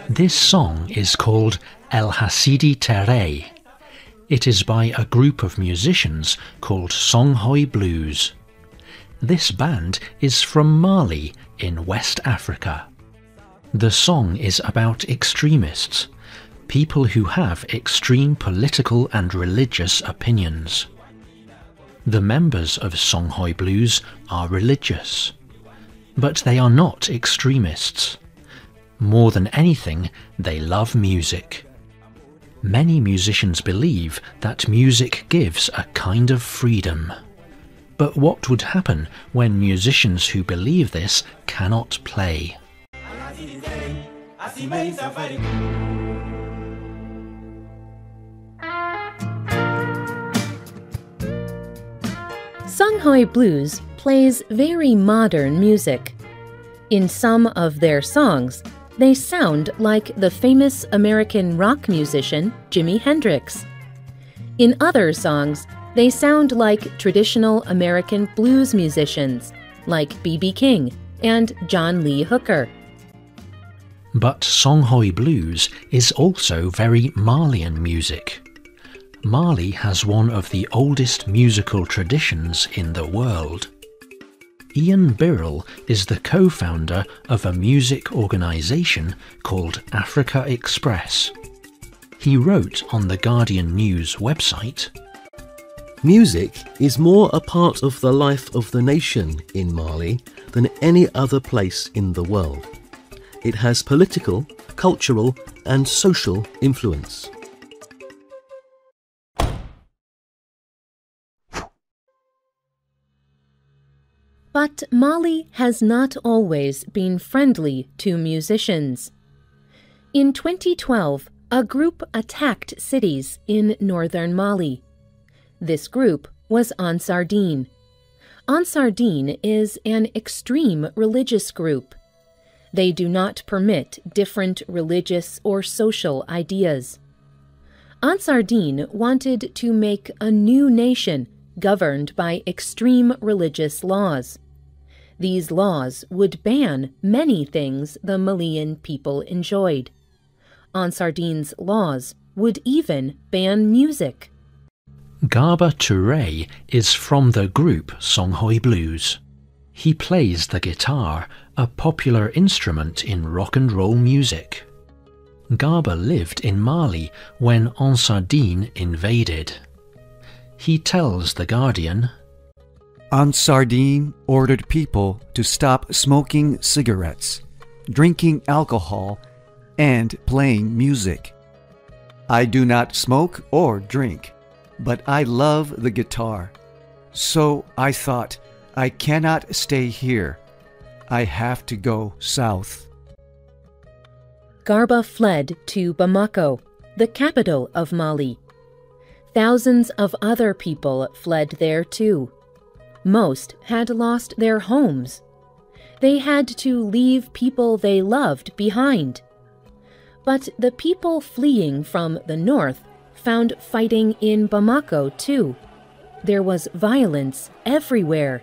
This song is called El Hasidi Terey. It is by a group of musicians called Songhoy Blues. This band is from Mali in West Africa. The song is about extremists, people who have extreme political and religious opinions. The members of Songhoy Blues are religious, but they are not extremists. More than anything, they love music. Many musicians believe that music gives a kind of freedom. But what would happen when musicians who believe this cannot play? Songhoy Blues plays very modern music. In some of their songs, they sound like the famous American rock musician Jimi Hendrix. In other songs, they sound like traditional American blues musicians like B.B. King and John Lee Hooker. But Songhoy Blues is also very Malian music. Mali has one of the oldest musical traditions in the world. Ian Birrell is the co-founder of a music organisation called Africa Express. He wrote on the Guardian News website, "Music is more a part of the life of the nation in Mali than any other place in the world. It has political, cultural and social influence." But Mali has not always been friendly to musicians. In 2012, a group attacked cities in northern Mali. This group was Ansar Dine. Ansar Dine is an extreme religious group. They do not permit different religious or social ideas. Ansar Dine wanted to make a new nation governed by extreme religious laws. These laws would ban many things the Malian people enjoyed. Ansar Dine's laws would even ban music. Garba Touré is from the group Songhoy Blues. He plays the guitar, a popular instrument in rock and roll music. Garba lived in Mali when Ansar Dine invaded. He tells The Guardian, Ansar Dine ordered people to stop smoking cigarettes, drinking alcohol, and playing music. I do not smoke or drink, but I love the guitar. So I thought, I cannot stay here. I have to go south. Garba fled to Bamako, the capital of Mali. Thousands of other people fled there too. Most had lost their homes. They had to leave people they loved behind. But the people fleeing from the north found fighting in Bamako too. There was violence everywhere.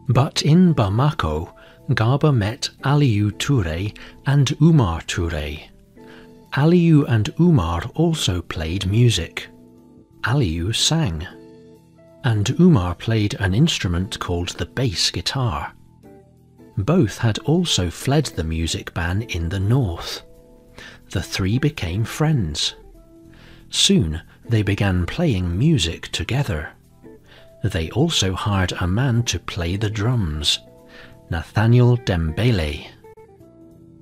But in Bamako, Garba met Aliou Touré and Umar Touré. Aliou and Umar also played music. Aliou sang, and Umar played an instrument called the bass guitar. Both had also fled the music ban in the north. The three became friends. Soon they began playing music together. They also hired a man to play the drums, Nathaniel Dembele.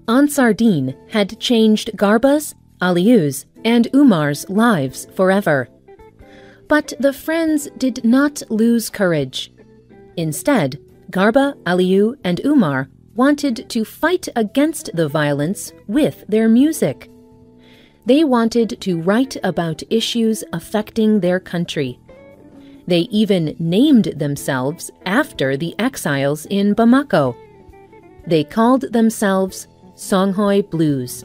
Ansar Dine had changed Garba's, Aliou's, and Umar's lives forever. But the friends did not lose courage. Instead, Garba, Aliou, and Umar wanted to fight against the violence with their music. They wanted to write about issues affecting their country. They even named themselves after the exiles in Bamako. They called themselves Songhoy Blues.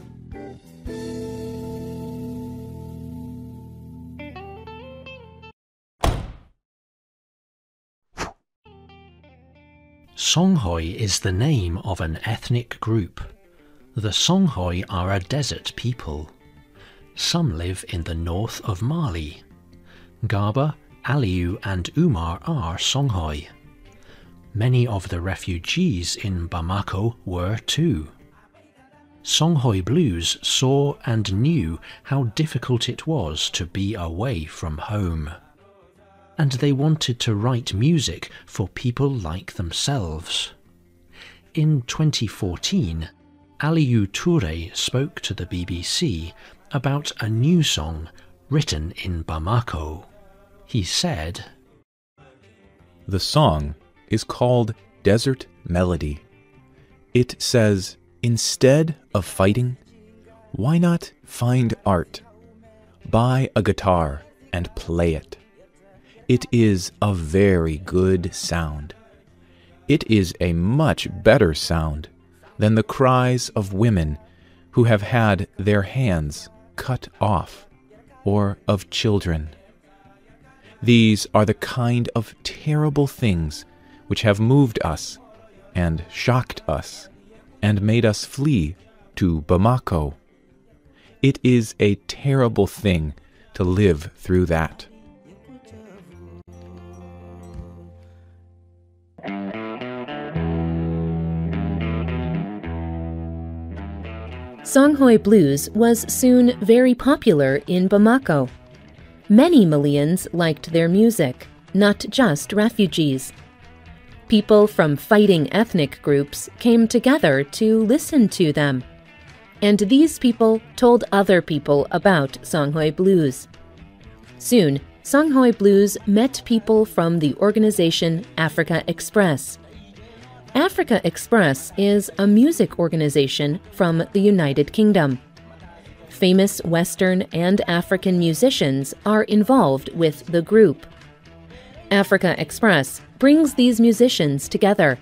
Songhoy is the name of an ethnic group. The Songhoy are a desert people. Some live in the north of Mali. Garba, Aliyu and Umar are Songhoy. Many of the refugees in Bamako were too. Songhoy Blues saw and knew how difficult it was to be away from home. And they wanted to write music for people like themselves. In 2014, Aliyu Toure spoke to the BBC about a new song written in Bamako. He said, "The song is called Desert Melody. It says, instead of fighting, why not find art? Buy a guitar and play it. It is a very good sound. It is a much better sound than the cries of women who have had their hands cut off, or of children. These are the kind of terrible things which have moved us and shocked us and made us flee to Bamako. It is a terrible thing to live through that." Songhoy Blues was soon very popular in Bamako. Many Malians liked their music, not just refugees. People from fighting ethnic groups came together to listen to them. And these people told other people about Songhoy Blues. Soon, Songhoy Blues met people from the organization Africa Express. Africa Express is a music organization from the United Kingdom. Famous Western and African musicians are involved with the group. Africa Express brings these musicians together.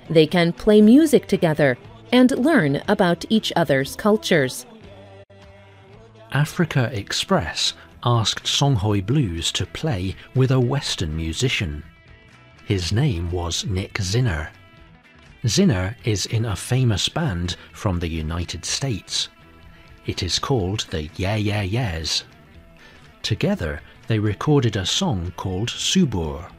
They can play music together and learn about each other's cultures. Africa Express asked Songhoy Blues to play with a Western musician. His name was Nick Zinner. Zinner is in a famous band from the United States. It is called the Yeah Yeah Yeahs. Together, they recorded a song called Subur.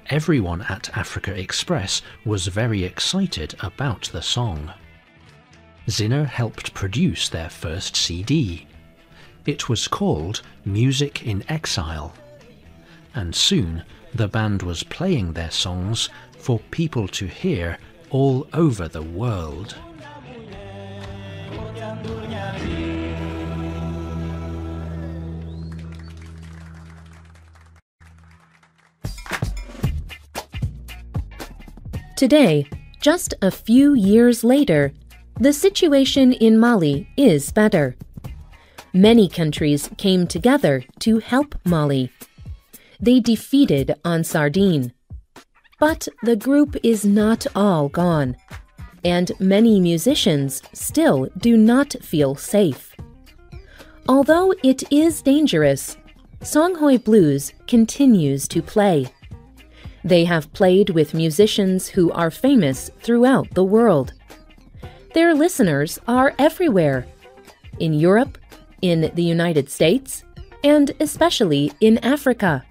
Everyone at Africa Express was very excited about the song. Zinner helped produce their first CD. It was called Music in Exile. And soon, the band was playing their songs for people to hear all over the world. Today, just a few years later, the situation in Mali is better. Many countries came together to help Mali. They defeated Ansar Dine. But the group is not all gone, and many musicians still do not feel safe. Although it is dangerous, Songhoy Blues continues to play. They have played with musicians who are famous throughout the world. Their listeners are everywhere, in Europe, in the United States, and especially in Africa.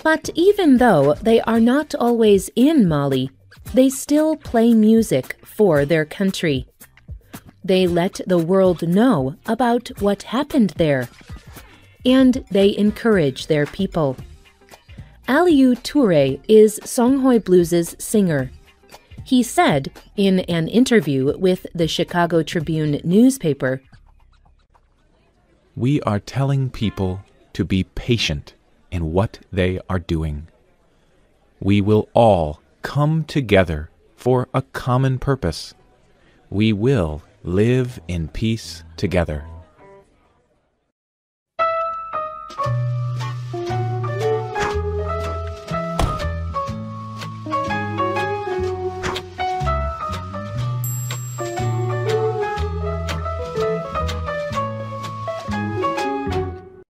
But even though they are not always in Mali, they still play music for their country. They let the world know about what happened there, and they encourage their people. Aliyu Toure is Songhoy Blues' singer. He said in an interview with the Chicago Tribune newspaper, "We are telling people to be patient in what they are doing. We will all come together for a common purpose. We will live in peace together."